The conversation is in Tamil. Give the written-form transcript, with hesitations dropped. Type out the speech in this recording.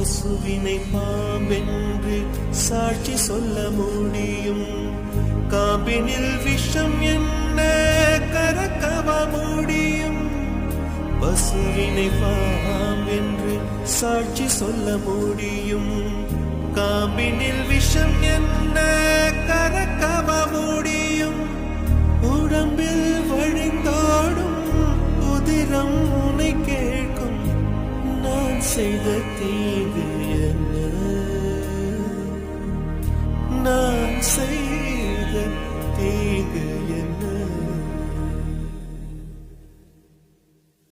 பசுவினை பாம்பென்று சாட்சி சொல்ல முடியும். காம்பினில் விஷம் என்ன கறக்கவ முடியும். பசுவினை பாம்பென்று சாட்சி சொல்ல முடியும். காம்பினில் விஷம் என்ன கறக்கவ முடியும். உடம்பில் வழிந்தோடும் உதிரம் உனை கேட்கும். நான் செய்த தீங்கு